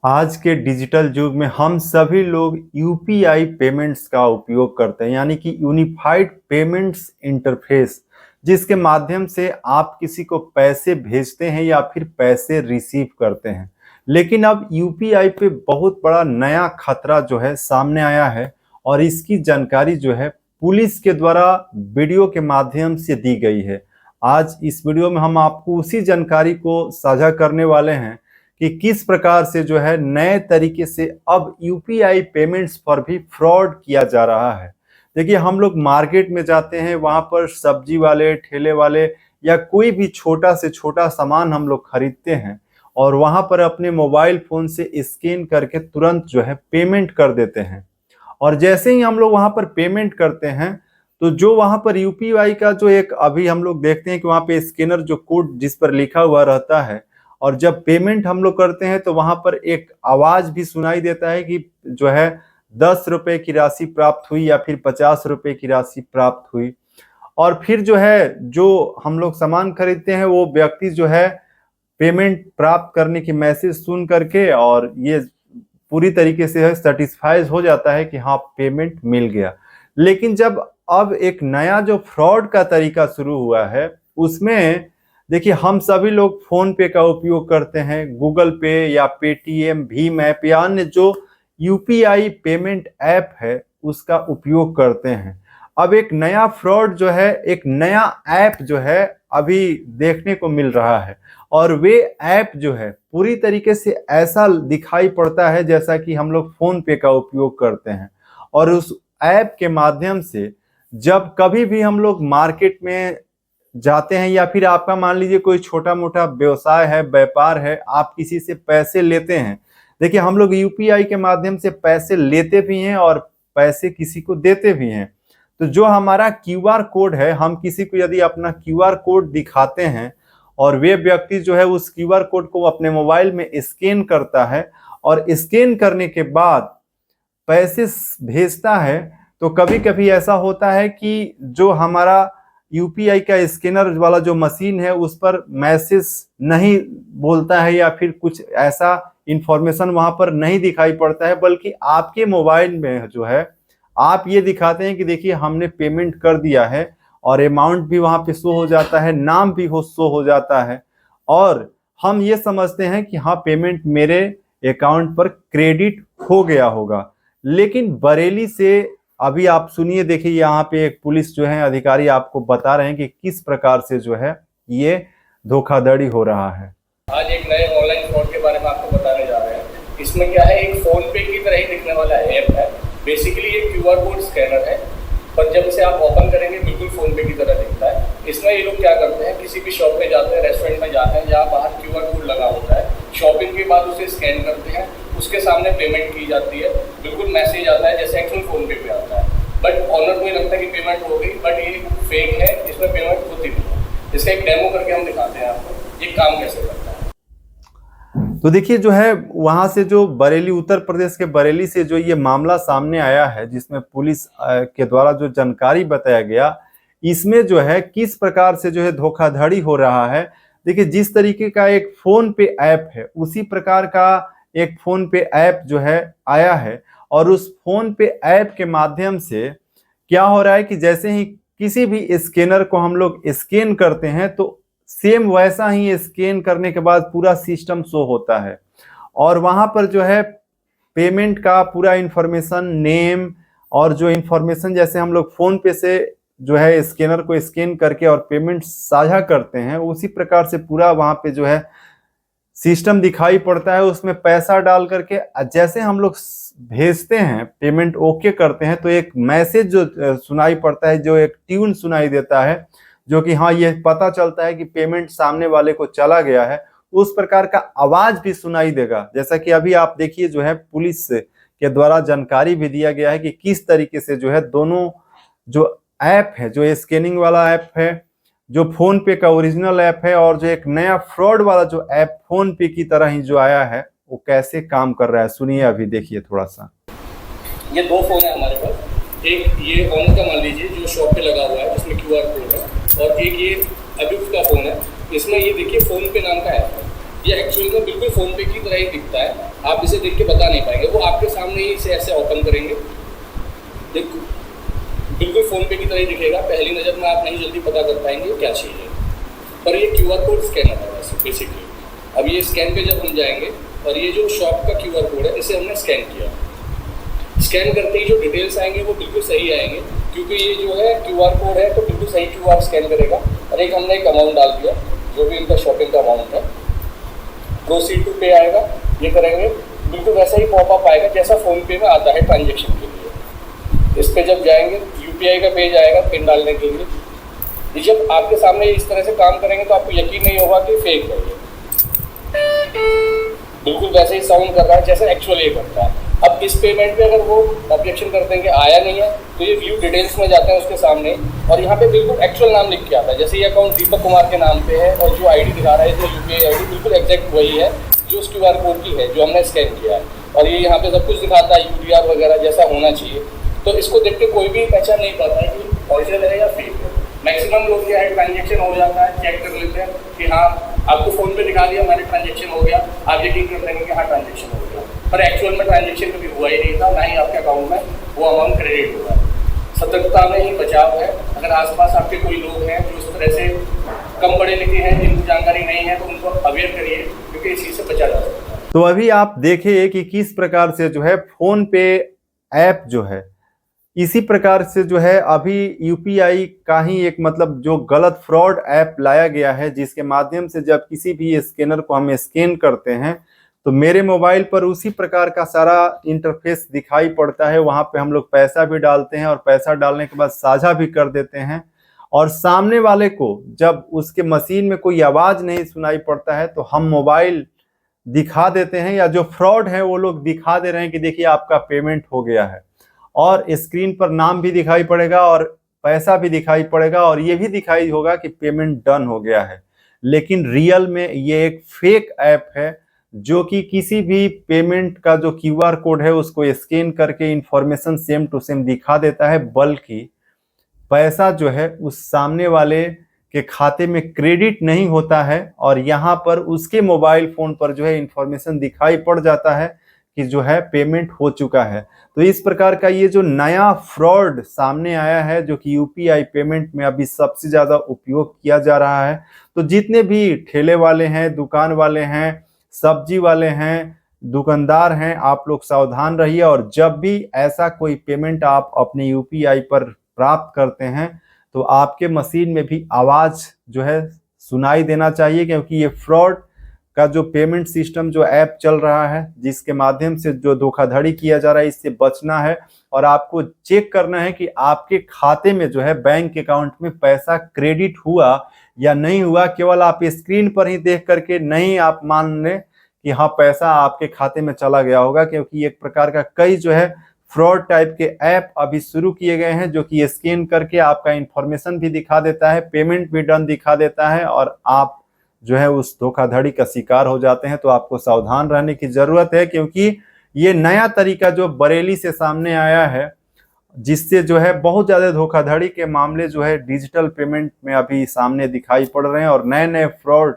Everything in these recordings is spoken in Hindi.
आज के डिजिटल युग में हम सभी लोग यूपीआई पेमेंट्स का उपयोग करते हैं, यानी कि यूनिफाइड पेमेंट्स इंटरफेस, जिसके माध्यम से आप किसी को पैसे भेजते हैं या फिर पैसे रिसीव करते हैं। लेकिन अब यूपीआई पे बहुत बड़ा नया खतरा जो है सामने आया है और इसकी जानकारी जो है पुलिस के द्वारा वीडियो के माध्यम से दी गई है। आज इस वीडियो में हम आपको उसी जानकारी को साझा करने वाले हैं कि किस प्रकार से जो है नए तरीके से अब यूपीआई पेमेंट्स पर भी फ्रॉड किया जा रहा है। देखिए, हम लोग मार्केट में जाते हैं, वहां पर सब्जी वाले, ठेले वाले या कोई भी छोटा से छोटा सामान हम लोग खरीदते हैं और वहां पर अपने मोबाइल फोन से स्कैन करके तुरंत जो है पेमेंट कर देते हैं। और जैसे ही हम लोग वहां पर पेमेंट करते हैं तो जो वहां पर यूपीआई का जो एक अभी हम लोग देखते हैं कि वहां पे स्कैनर जो कोड जिस पर लिखा हुआ रहता है, और जब पेमेंट हम लोग करते हैं तो वहां पर एक आवाज भी सुनाई देता है कि जो है 10 रुपए की राशि प्राप्त हुई या फिर 50 रुपए की राशि प्राप्त हुई। और फिर जो है जो हम लोग सामान खरीदते हैं वो व्यक्ति जो है पेमेंट प्राप्त करने की मैसेज सुन करके और ये पूरी तरीके से सेटिस्फाइज हो जाता है कि हाँ, पेमेंट मिल गया। लेकिन जब अब एक नया जो फ्रॉड का तरीका शुरू हुआ है उसमें देखिए, हम सभी लोग फोन पे का उपयोग करते हैं, गूगल पे या पेटीएम, भीम ऐप या अन्य जो यूपीआई पेमेंट ऐप है उसका उपयोग करते हैं। अब एक नया फ्रॉड जो है, एक नया ऐप जो है अभी देखने को मिल रहा है और वे ऐप जो है पूरी तरीके से ऐसा दिखाई पड़ता है जैसा कि हम लोग फोन पे का उपयोग करते हैं। और उस ऐप के माध्यम से जब कभी भी हम लोग मार्केट में जाते हैं या फिर आपका मान लीजिए कोई छोटा मोटा व्यवसाय है, व्यापार है, आप किसी से पैसे लेते हैं। देखिए, हम लोग यूपीआई के माध्यम से पैसे लेते भी हैं और पैसे किसी को देते भी हैं। तो जो हमारा क्यूआर कोड है, हम किसी को यदि अपना क्यूआर कोड दिखाते हैं और वे व्यक्ति जो है उस क्यूआर कोड को अपने मोबाइल में स्कैन करता है और स्कैन करने के बाद पैसे भेजता है, तो कभी कभी ऐसा होता है कि जो हमारा यूपीआई का स्कैनर वाला जो मशीन है उस पर मैसेज नहीं बोलता है या फिर कुछ ऐसा इंफॉर्मेशन वहां पर नहीं दिखाई पड़ता है, बल्कि आपके मोबाइल में जो है आप ये दिखाते हैं कि देखिए हमने पेमेंट कर दिया है और अमाउंट भी वहां पे शो हो जाता है, नाम भी शो हो जाता है और हम ये समझते हैं कि हाँ, पेमेंट मेरे अकाउंट पर क्रेडिट हो गया होगा। लेकिन बरेली से अभी आप सुनिए, देखिए यहाँ पे एक पुलिस जो है अधिकारी आपको बता रहे हैं कि किस प्रकार से जो है ये धोखाधड़ी हो रहा है। आज एक नए ऑनलाइन फ्रॉड के बारे में आपको बताने जा रहे हैं। इसमें क्या है, एक फोन पे की तरह ही दिखने वाला ऐप है। बेसिकली ये क्यूआर कोड स्कैनर है, पर जब इसे आप ओपन करेंगे बिल्कुल फोन पे की तरह दिखता है। इसमें ये लोग क्या करते हैं, किसी भी शॉप में जाते हैं, रेस्टोरेंट में जाते हैं जहाँ बाहर क्यूआर कोड लगा होता है, शॉपिंग के बाद उसे स्कैन करते हैं, उसके सामने पेमेंट की जाती है, बिल्कुल मैसेज आता है जैसे एक्चुअल फोन पे आता है। बट ऑनर को ये लगता है कि पेमेंट हो गई, बट ये फेक है, इसमें पेमेंट होती नहीं है। इसका एक डेमो करके हम दिखाते हैं आपको ये काम कैसे करता है। तो देखिए, जो है वहां से जो बरेली, उत्तर प्रदेश के बरेली से जो ये मामला सामने आया है, जिसमें पुलिस के द्वारा जो जानकारी बताया गया, इसमें जो है किस प्रकार से जो है धोखाधड़ी हो रहा है। देखिए, जिस तरीके का एक फोन पे ऐप है उसी प्रकार का एक फोन पे ऐप जो है आया है और उस फोन पे ऐप के माध्यम से क्या हो रहा है कि जैसे ही किसी भी स्कैनर को हम लोग स्कैन करते हैं तो सेम वैसा ही स्कैन करने के बाद पूरा सिस्टम शो होता है और वहां पर जो है पेमेंट का पूरा इंफॉर्मेशन, नेम और जो इंफॉर्मेशन जैसे हम लोग फोन पे से जो है स्कैनर को स्कैन करके और पेमेंट साझा करते हैं, उसी प्रकार से पूरा वहां पे जो है सिस्टम दिखाई पड़ता है। उसमें पैसा डाल करके जैसे हम लोग भेजते हैं, पेमेंट ओके करते हैं, तो एक मैसेज जो सुनाई पड़ता है, जो एक ट्यून सुनाई देता है, जो कि हाँ, ये पता चलता है कि पेमेंट सामने वाले को चला गया है। उस प्रकार का आवाज भी सुनाई देगा, जैसा कि अभी आप देखिए जो है पुलिस के द्वारा जानकारी भी दिया गया है कि किस तरीके से जो है दोनों जो ऐप है, जो स्कैनिंग वाला ऐप है, जो फोन पे का ओरिजिनल ऐप है और जो एक नया फ्रॉड वाला जो ऐप फोन पे की तरह ही जो आया है, वो कैसे काम कर रहा है। सुनिए, अभी देखिए थोड़ा सा। ये दो फोन है हमारे पास, एक ये ऑनर का मान लीजिए जो शॉप पे लगा हुआ है उसमें क्यूआर कोड है, और एक ये अभियुक्त का फोन है, इसमें ये देखिए फोन पे नाम का ऐप है। ये एक्चुअल में बिल्कुल फ़ोन पे की तरह ही दिखता है, आप इसे देख के बता नहीं पाएंगे। वो आपके सामने ही इसे ऐसे ओपन करेंगे, देखो बिल्कुल फ़ोन पे की तरह ही दिखेगा। पहली नज़र में आप नहीं जल्दी पता कर पाएंगे क्या चीज़ है, पर ये QR कोड स्कैनर है वैसे बेसिकली। अब ये स्कैन पे जब हम जाएंगे और ये जो शॉप का QR कोड है इसे हमने स्कैन किया, स्कैन करते ही जो डिटेल्स आएंगे वो बिल्कुल सही आएंगे, क्योंकि ये जो है QR कोड है तो बिल्कुल सही QR स्कैन करेगा। और एक हमने एक अमाउंट डाल दिया जो भी इनका शॉपिंग का अमाउंट है, प्रोसीड टू पे आएगा, ये करेंगे बिल्कुल वैसा ही पॉपअप आएगा जैसा फ़ोन पे में आता है ट्रांजेक्शन के लिए। इस पर जब जाएंगे UPI का पेज आएगा पिन डालने के लिए। ये जब आपके सामने इस तरह से काम करेंगे तो आपको यकीन नहीं होगा कि फेक है, बिल्कुल वैसे ही साउंड कर रहा है जैसे एक्चुअल ये करता है। अब इस पेमेंट पे अगर वो ऑब्जेक्शन करते हैं कि आया नहीं है तो ये व्यू डिटेल्स में जाते हैं उसके सामने, और यहाँ पे बिल्कुल एक्चुअल नाम लिख के आता है। जैसे ये अकाउंट दीपक कुमार के नाम पे है और जो ID दिखा रहा है इसमें UPI ID बिल्कुल एग्जैक्ट वही है जो उस QR कोड की है जो हमने स्कैन किया है। और ये यहाँ पे सब कुछ दिखाता है UDR वगैरह जैसा होना चाहिए। तो इसको देख के कोई भी पहचान नहीं पाता है कि ओरिजिनल है या फेक है। मैक्सिमम लोग क्या है, ट्रांजेक्शन हो जाता है, चेक कर लेते हैं कि हाँ आपको फ़ोन पे दिखा दिया मैंने ट्रांजेक्शन हो गया, आप यकीन कर लेंगे कि हाँ ट्रांजेक्शन हो गया, पर एक्चुअल में ट्रांजेक्शन कभी हुआ ही नहीं था, ना ही आपके अकाउंट में वो अमाउंट क्रेडिट हुआ है। सतर्कता में ही बचाव है। अगर आसपास आपके कोई लोग हैं जो इस तरह से कम पढ़े लिखे हैं, जिनको जानकारी नहीं है, तो उनको अवेयर करिए, क्योंकि इसी से बचा जा सकता है। तो अभी आप देखिए कि किस प्रकार से जो है फोन पे ऐप जो है, इसी प्रकार से जो है अभी UPI का ही एक मतलब जो गलत फ्रॉड ऐप लाया गया है, जिसके माध्यम से जब किसी भी स्कैनर को हम स्कैन करते हैं तो मेरे मोबाइल पर उसी प्रकार का सारा इंटरफेस दिखाई पड़ता है। वहां पे हम लोग पैसा भी डालते हैं और पैसा डालने के बाद साझा भी कर देते हैं, और सामने वाले को जब उसके मशीन में कोई आवाज नहीं सुनाई पड़ता है तो हम मोबाइल दिखा देते हैं, या जो फ्रॉड है वो लोग दिखा दे रहे हैं कि देखिए आपका पेमेंट हो गया है, और स्क्रीन पर नाम भी दिखाई पड़ेगा और पैसा भी दिखाई पड़ेगा और ये भी दिखाई होगा कि पेमेंट डन हो गया है। लेकिन रियल में ये एक फेक ऐप है जो कि किसी भी पेमेंट का जो QR कोड है उसको स्कैन करके इंफॉर्मेशन सेम टू सेम दिखा देता है, बल्कि पैसा जो है उस सामने वाले के खाते में क्रेडिट नहीं होता है, और यहाँ पर उसके मोबाइल फोन पर जो है इंफॉर्मेशन दिखाई पड़ जाता है कि जो है पेमेंट हो चुका है। तो इस प्रकार का ये जो नया फ्रॉड सामने आया है जो कि UPI पेमेंट में अभी सबसे ज्यादा उपयोग किया जा रहा है, तो जितने भी ठेले वाले हैं, दुकान वाले हैं, सब्जी वाले हैं, दुकानदार हैं, आप लोग सावधान रहिए। और जब भी ऐसा कोई पेमेंट आप अपने UPI पर प्राप्त करते हैं तो आपके मशीन में भी आवाज जो है सुनाई देना चाहिए, क्योंकि ये फ्रॉड का जो पेमेंट सिस्टम जो ऐप चल रहा है जिसके माध्यम से जो धोखाधड़ी किया जा रहा है, इससे बचना है। और आपको चेक करना है कि आपके खाते में जो है बैंक अकाउंट में पैसा क्रेडिट हुआ या नहीं हुआ। केवल आप स्क्रीन पर ही देख करके नहीं आप मान लें कि हाँ पैसा आपके खाते में चला गया होगा, क्योंकि एक प्रकार का कई जो है फ्रॉड टाइप के ऐप अभी शुरू किए गए हैं जो कि स्कैन करके आपका इंफॉर्मेशन भी दिखा देता है, पेमेंट भी डन दिखा देता है, और आप जो है उस धोखाधड़ी का शिकार हो जाते हैं। तो आपको सावधान रहने की जरूरत है, क्योंकि ये नया तरीका जो बरेली से सामने आया है, जिससे जो है बहुत ज्यादा धोखाधड़ी के मामले जो है डिजिटल पेमेंट में अभी सामने दिखाई पड़ रहे हैं और नए नए फ्रॉड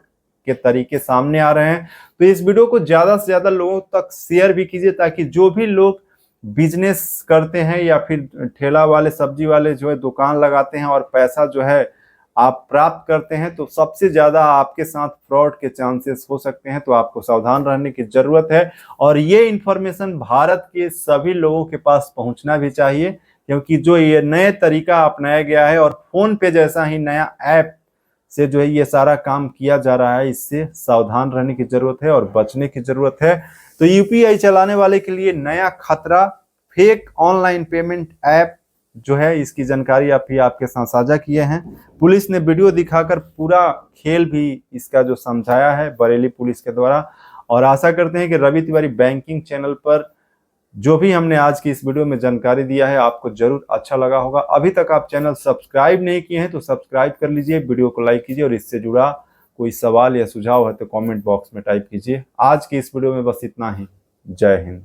के तरीके सामने आ रहे हैं। तो इस वीडियो को ज्यादा से ज्यादा लोगों तक शेयर भी कीजिए, ताकि जो भी लोग बिजनेस करते हैं या फिर ठेला वाले, सब्जी वाले जो है दुकान लगाते हैं और पैसा जो है आप प्राप्त करते हैं, तो सबसे ज्यादा आपके साथ फ्रॉड के चांसेस हो सकते हैं। तो आपको सावधान रहने की जरूरत है, और ये इंफॉर्मेशन भारत के सभी लोगों के पास पहुंचना भी चाहिए, क्योंकि जो ये नए तरीका अपनाया गया है और फोन पे जैसा ही नया ऐप से जो है ये सारा काम किया जा रहा है, इससे सावधान रहने की जरूरत है और बचने की जरूरत है। तो UPI चलाने वाले के लिए नया खतरा फेक ऑनलाइन पेमेंट ऐप जो है, इसकी जानकारी आप ही आपके साथ साझा किए हैं। पुलिस ने वीडियो दिखाकर पूरा खेल भी इसका जो समझाया है बरेली पुलिस के द्वारा, और आशा करते हैं कि रवि तिवारी बैंकिंग चैनल पर जो भी हमने आज की इस वीडियो में जानकारी दिया है आपको जरूर अच्छा लगा होगा। अभी तक आप चैनल सब्सक्राइब नहीं किए हैं तो सब्सक्राइब कर लीजिए, वीडियो को लाइक कीजिए, और इससे जुड़ा कोई सवाल या सुझाव है तो कमेंट बॉक्स में टाइप कीजिए। आज की इस वीडियो में बस इतना ही। जय हिंद।